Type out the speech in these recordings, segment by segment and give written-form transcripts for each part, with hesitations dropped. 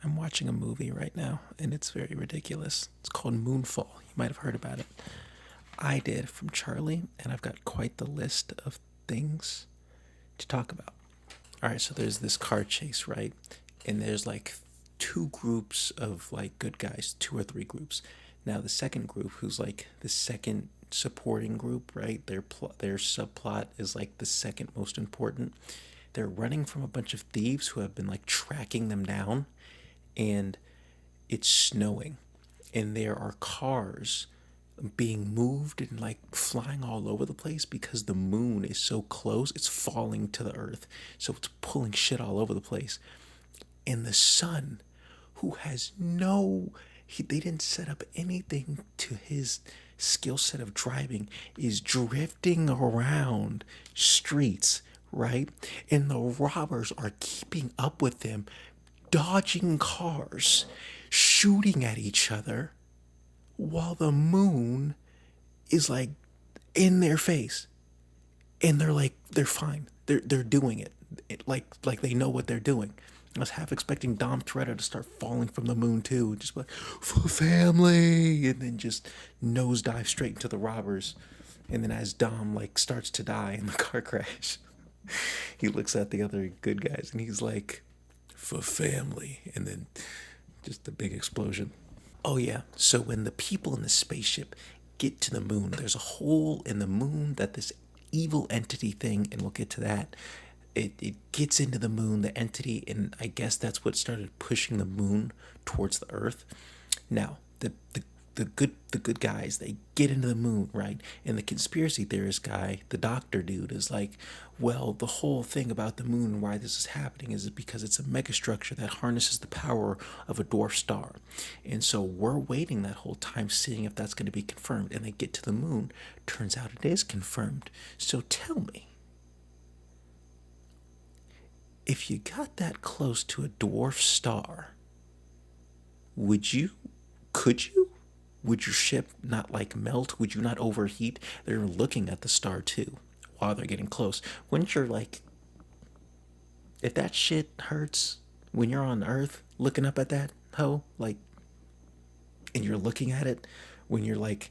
I'm watching a movie right now, and it's very ridiculous. It's called Moonfall. You might have heard about it. I did from Charlie, and I've got quite the list of things to talk about. All right, so there's this car chase, right? And there's like two groups of like good guys, two or three groups. Now the second group, who's like the second supporting group, right? Their subplot is like the second most important. They're running from a bunch of thieves who have been like tracking them down, and it's snowing, and there are cars being moved and like flying all over the place because the moon is so close, it's falling to the earth, so it's pulling shit all over the place. And the sun, who has they didn't set up anything to his skill set of driving, is drifting around streets, right? And the robbers are keeping up with them, dodging cars, shooting at each other, while the moon is like in their face, and they're fine. They're doing it, like they know what they're doing. I was half expecting Dom Toretto to start falling from the moon too, just like for family, and then just nosedive straight into the robbers. And then as Dom like starts to die in the car crash, he looks at the other good guys and he's like, for family, and then just a big explosion. Oh yeah. So when the people in the spaceship get to the moon, there's a hole in the moon that this evil entity thing, and we'll get to that. It gets into the moon, the entity, and I guess that's what started pushing the moon towards the Earth. Now, the good guys, they get into the moon, right? And the conspiracy theorist guy, the doctor dude, is like, well, the whole thing about the moon and why this is happening is because it's a megastructure that harnesses the power of a dwarf star. And so we're waiting that whole time seeing if that's going to be confirmed. And they get to the moon. Turns out it is confirmed. So tell me, if you got that close to a dwarf star, would you, could you? Would your ship not like melt? Would you not overheat? They're looking at the star too while they're getting close. Wouldn't you like, if that shit hurts when you're on Earth looking up at that hoe, like, and you're looking at it when you're like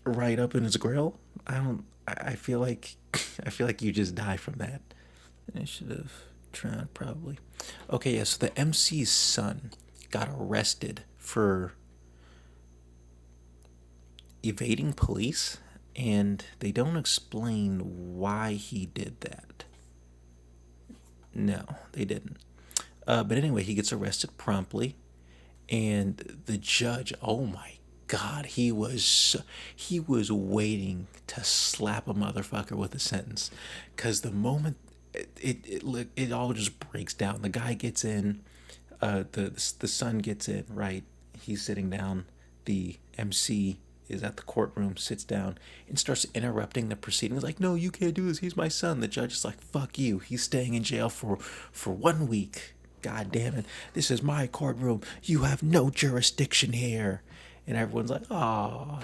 right up in its grill? I don't, I feel like, I feel like you just die from that. I should have tried probably. Okay, yeah, so the MC's son got arrested for evading police, and they don't explain why he did that. No, they didn't. But anyway, he gets arrested promptly, and the judge, oh my god, he was waiting to slap a motherfucker with a sentence, because the moment it all just breaks down. The guy gets in, the son gets in, right? He's sitting down. The MC is at the courtroom, sits down, and starts interrupting the proceedings. Like, no, you can't do this. He's my son. The judge is like, fuck you. He's staying in jail for 1 week. God damn it. This is my courtroom. You have no jurisdiction here. And everyone's like, oh,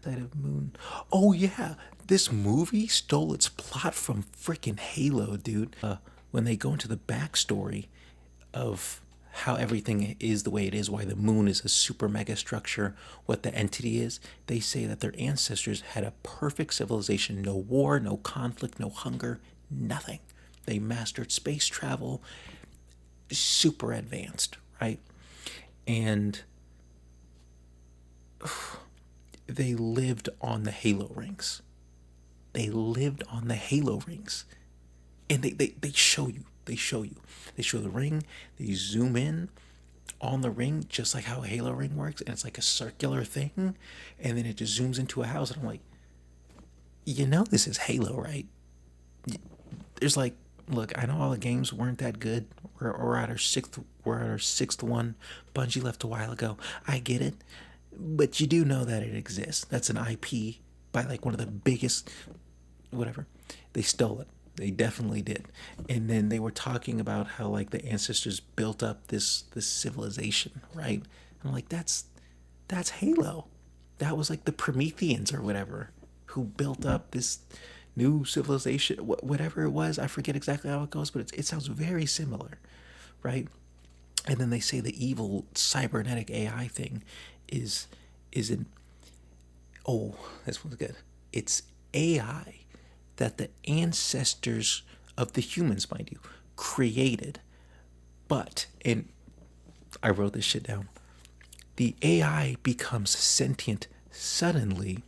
Night of Moon. Oh, yeah. This movie stole its plot from freaking Halo, dude. When they go into the backstory of how everything is the way it is, why the moon is a super mega structure, what the entity is, they say that their ancestors had a perfect civilization, no war, no conflict, no hunger, nothing. They mastered space travel, super advanced, right? And they lived on the Halo rings. They lived on the Halo rings. And they show you. They show you. They show the ring. They zoom in on the ring, just like how a Halo ring works. And it's like a circular thing. And then it just zooms into a house. And I'm like, this is Halo, right? There's like, look, I know all the games weren't that good. We're at our sixth one. Bungie left a while ago. I get it. But you do know that it exists. That's an IP by like one of the biggest, whatever. They stole it. They definitely did. And then they were talking about how like the ancestors built up this civilization, right? I'm like, that's Halo. That was like the Prometheans or whatever who built up this new civilization, whatever it was. I forget exactly how it goes, but it sounds very similar, right? And then they say the evil cybernetic AI thing is an oh, this one's good. It's AI that the ancestors of the humans, mind you, created. But, and I wrote this shit down, the AI becomes sentient suddenly,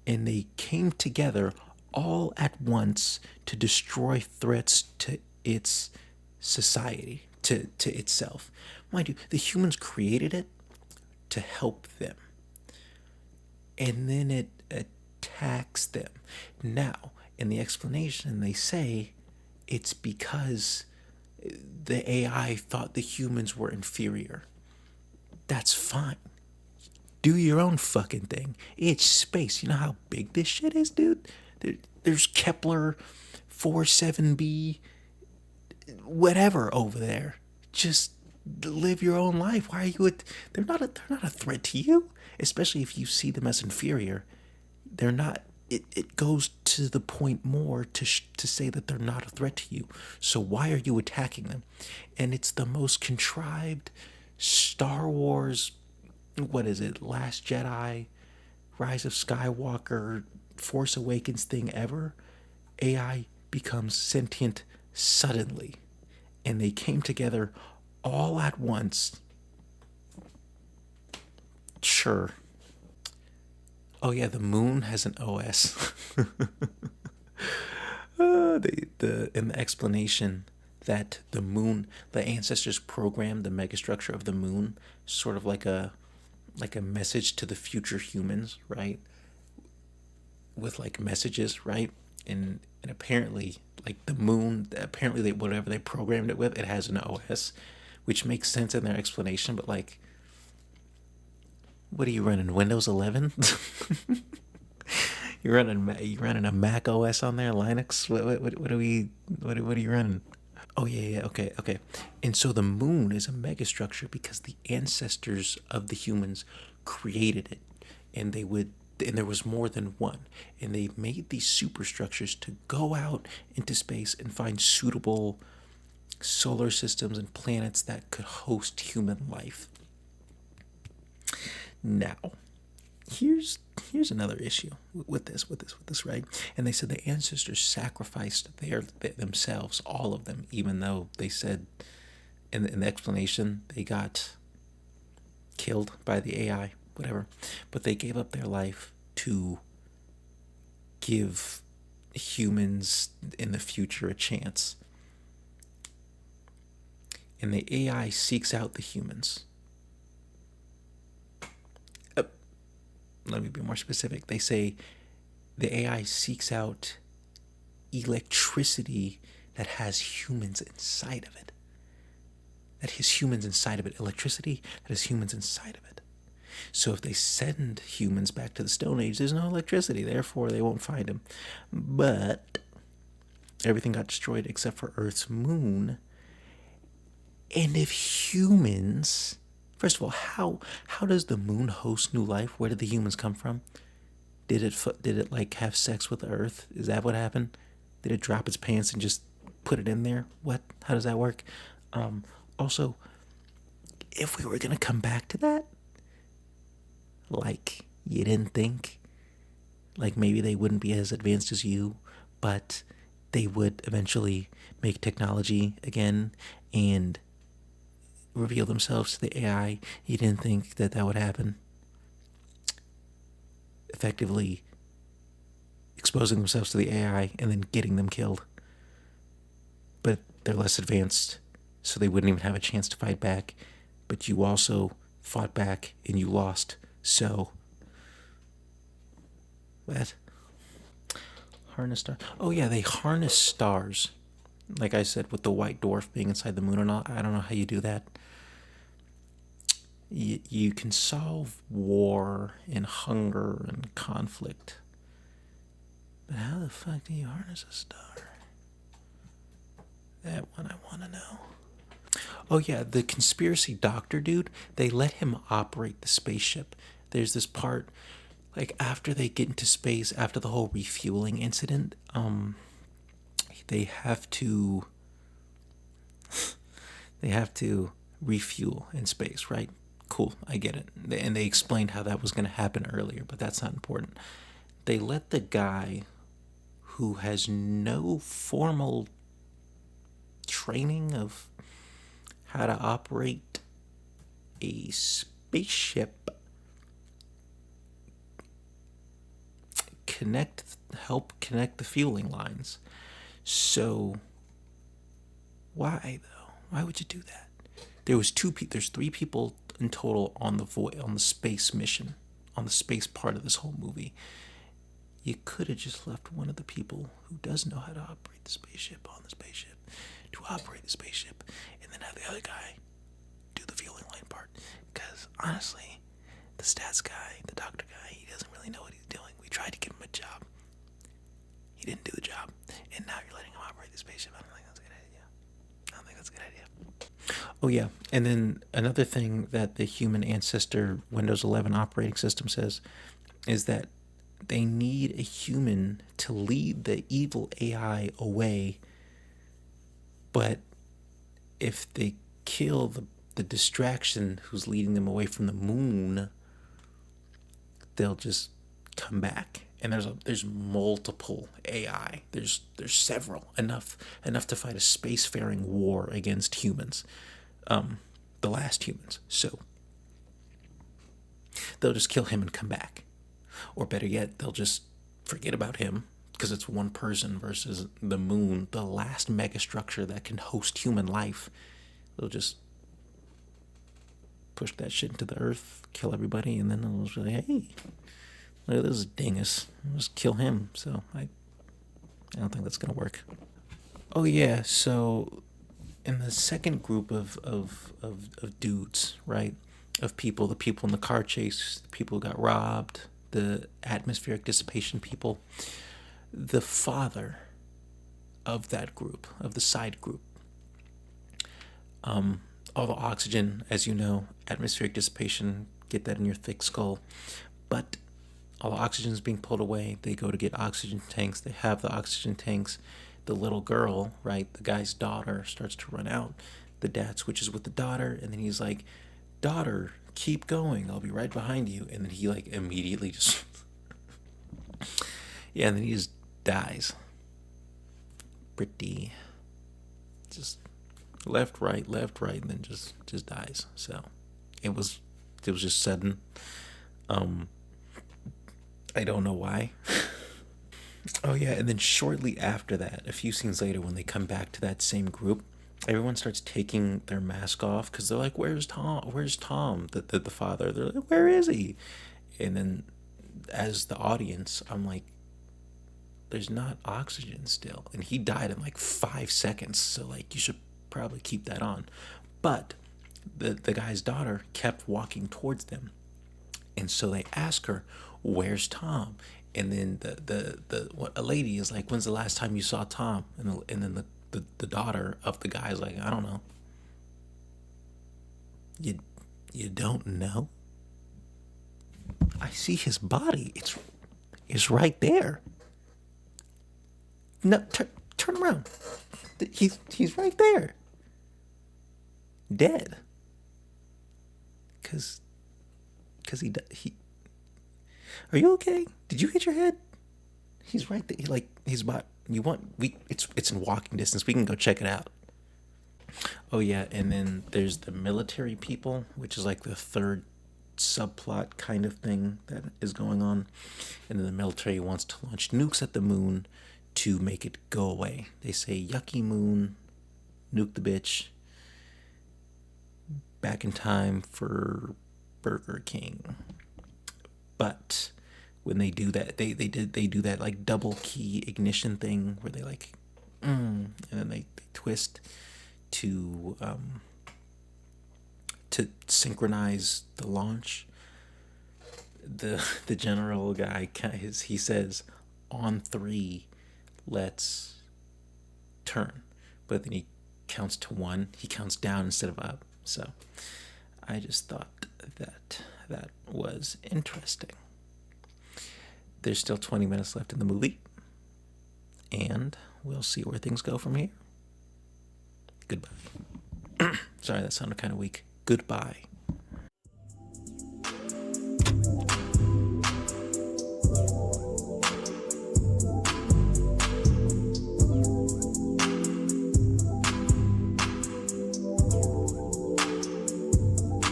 and they came together all at once to destroy threats to its society, to itself. Mind you, the humans created it to help them, and then it attacks them. Now, in the explanation, they say it's because the AI thought the humans were inferior. That's fine. Do your own fucking thing. It's space. You know how big this shit is, dude? There's Kepler 47b, whatever over there. Just live your own life. Why are you? They're not a threat to you, especially if you see them as inferior. They're not. It goes to the point more to say that they're not a threat to you. So why are you attacking them? And it's the most contrived Star Wars, what is it, Last Jedi, Rise of Skywalker, Force Awakens thing ever. AI becomes sentient suddenly, and they came together all at once. Sure. Oh yeah, the moon has an OS. In the explanation that the moon, the ancestors programmed the megastructure of the moon, sort of like a message to the future humans, right? With like messages, right? And apparently, like the moon, apparently they whatever they programmed it with, it has an OS, which makes sense in their explanation. But like, what are you running? Windows 11? You running a Mac OS on there, Linux? What are we what are you running? Oh yeah, okay. And so the moon is a megastructure because the ancestors of the humans created it, and there was more than one, and they made these superstructures to go out into space and find suitable solar systems and planets that could host human life. Now, here's another issue with this, right? And they said the ancestors sacrificed themselves, all of them, even though they said in the explanation they got killed by the AI, whatever. But they gave up their life to give humans in the future a chance. And the AI seeks out the humans. Let me be more specific. They say the AI seeks out electricity that has humans inside of it. That has humans inside of it. Electricity that has humans inside of it. So if they send humans back to the Stone Age, there's no electricity. Therefore, they won't find them. But everything got destroyed except for Earth's moon. And if humans... First of all, how does the moon host new life? Where did the humans come from? Did it like have sex with the Earth? Is that what happened? Did it drop its pants and just put it in there? What? How does that work? Also, if we were gonna come back to that, like you didn't think, like maybe they wouldn't be as advanced as you, but they would eventually make technology again and reveal themselves to the AI. You didn't think that would happen. Effectively exposing themselves to the AI and then getting them killed. But they're less advanced, so they wouldn't even have a chance to fight back. But you also fought back and you lost. So, what? Harness stars. Oh yeah, they harness stars. Like I said, with the white dwarf being inside the moon and all. I don't know how you do that. You can solve war and hunger and conflict. But how the fuck do you harness a star? That one I want to know. Oh yeah, the conspiracy doctor dude, they let him operate the spaceship. There's this part, like after they get into space, after the whole refueling incident, they have to refuel in space, right? Cool, I get it. And they explained how that was going to happen earlier, but that's not important. They let the guy who has no formal training of how to operate a spaceship help connect the fueling lines. So why though? Why would you do that? There's three people in total on the space mission, on the space part of this whole movie. You could have just left one of the people who does know how to operate the spaceship on the spaceship to operate the spaceship, and then have the other guy do the fueling line part. Because honestly, the stats guy, the doctor guy, he doesn't really know what he's doing. We tried to give him a job. He didn't do the job, and now you're letting him operate the spaceship. I don't think that's a good idea. I don't think that's a good idea. Oh yeah, and then another thing that the human ancestor Windows 11 operating system says is that they need a human to lead the evil AI away, but if they kill the distraction who's leading them away from the moon, they'll just come back. And there's multiple AI. There's several, enough to fight a spacefaring war against humans, the last humans. So they'll just kill him and come back, or better yet, they'll just forget about him because it's one person versus the moon, the last megastructure that can host human life. They'll just push that shit into the earth, kill everybody, and then they'll just be like, hey, look at this dingus. I'll just kill him. So I don't think that's gonna work. Oh yeah, so in the second group of dudes, right? Of people, the people in the car chase, the people who got robbed, the atmospheric dissipation people, the father of that group, of the side group, all the oxygen, as you know, atmospheric dissipation, get that in your thick skull. But all the oxygen is being pulled away. They go to get oxygen tanks. They have the oxygen tanks. The little girl, right, the guy's daughter, starts to run out. The dad switches with the daughter, and then he's like, daughter, keep going. I'll be right behind you. And then he, like, immediately just... yeah, and then he just dies. Pretty... just left, right, and then just dies. So it was just sudden. I don't know why. Oh yeah, and then shortly after that, a few scenes later, when they come back to that same group, everyone starts taking their mask off because they're like, "Where's Tom? Where's Tom?" The father. They're like, "Where is he?" And then, as the audience, I'm like, "There's not oxygen still," and he died in like 5 seconds. So like, you should probably keep that on. But the guy's daughter kept walking towards them, and so they ask her, "Where's Tom?" And then a lady is like, "When's the last time you saw Tom?" And then the daughter of the guy is like, "I don't know." You don't know? I see his body. It's right there. No, turn around. He's right there. Dead. Cause he. Are you okay? Did you hit your head? He's right there. He's about. It's in walking distance. We can go check it out. Oh yeah, and then there's the military people, which is like the third subplot kind of thing that is going on. And then the military wants to launch nukes at the moon to make it go away. They say, "Yucky moon, nuke the bitch. Back in time for Burger King." But when they do that, they do that like double key ignition thing where they like, and then they twist to synchronize the launch. The general guy, he says, "On three, let's turn," but then he counts to one. He counts down instead of up. So I just thought that was interesting. There's still 20 minutes left in the movie, and we'll see where things go from here. Goodbye. Sorry, that sounded kind of weak. Goodbye.